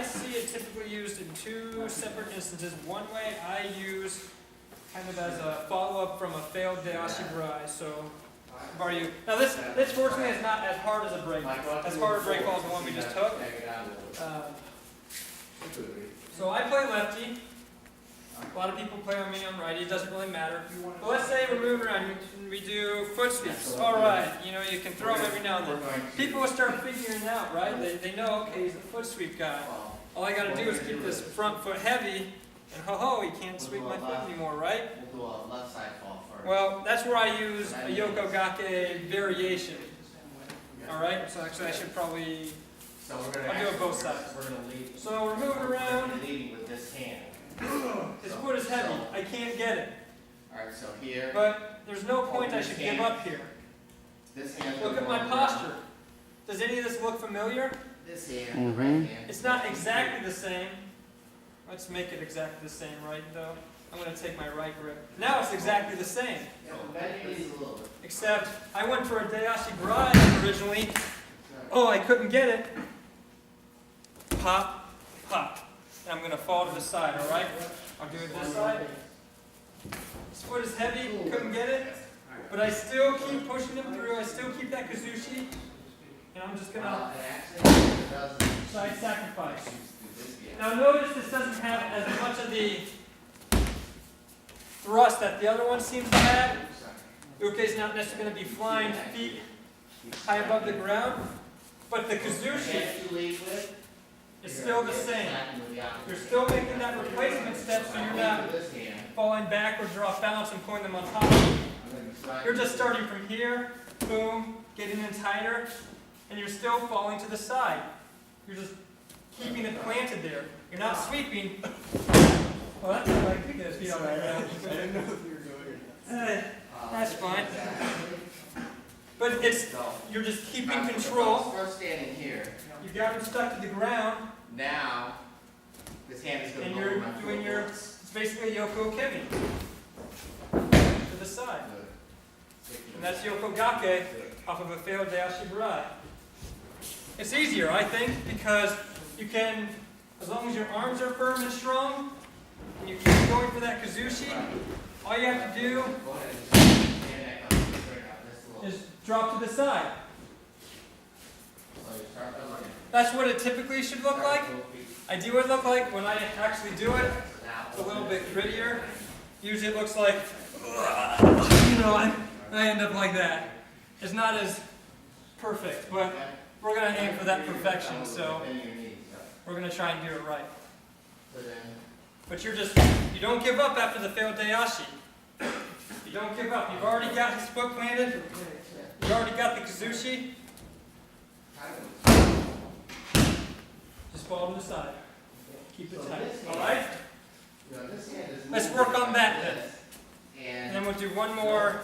see it typically used in two separate instances. One way I use kind of as a follow-up from a failed Dayashi Burai. So, now this fortunately is not as hard as a break, as hard a break fall as the one we just took. So I play lefty. A lot of people play on me on righty. It doesn't really matter. But let's say we're moving around and we do foot sweeps. All right, you can throw them every now and then. People will start figuring it out, right? They know, okay, he's a foot sweep guy. All I got to do is keep this front foot heavy, and ho-ho, he can't sweep my foot anymore, right? We'll do a left side fall first. Well, that's where I use a Yoko Gake variation. All right, so actually I should probably, So we're gonna I'll do it both sides. We're going to lead. So we're moving around. We're leading with this hand. His foot is heavy. I can't get it. Alright, so here. But there's no point I should give up here. This hand. Look at my posture. Does any of this look familiar? This hand, right hand. It's not exactly the same. Let's make it exactly the same, right, though? I'm going to take my right grip. Now it's exactly the same. Yeah, bend your knees a little bit. Except I went for a Dayashi Burai originally. Oh, I couldn't get it. Pop, pop. And I'm going to fall to the side, all right? I'll do it this side. His foot is heavy, couldn't get it. But I still keep pushing him through. I still keep that kazushi. And I'm just going to side sacrifice. Now notice this doesn't have as much of the thrust that the other one seems to have. Uke's not necessarily going to be flying feet high above the ground. But the kazushi is still the same. You're still making that replacement step so you're not falling backwards or off balance and pulling them on top. You're just starting from here, boom, getting in tighter, and you're still falling to the side. You're just keeping it planted there. You're not sweeping. Well, that's not like picking his feet on the ground. I didn't know if you were doing it. That's fine. But you're just keeping control. First standing here. You've got him stuck to the ground. Now, this hand is going to And go you're around doing forward. it's basically a Yoko Kemi to the side. And that's Yoko Gake off of a failed Dayashi Burai. It's easier, I think, because you can, as long as your arms are firm and strong, and you keep going for that kazushi, all you have to do is drop to the side. That's what it typically should look like. I do what it look like when I actually do it. It's a little bit grittier. Usually it looks like, I end up like that. It's not as perfect, but we're going to aim for that perfection, so we're going to try and do it right. But you don't give up after the failed Dayashi. You don't give up. You've already got his foot planted. You've already got the kazushi. Just fall to the side. Keep it tight. All right? Let's work on that then. And then we'll do one more.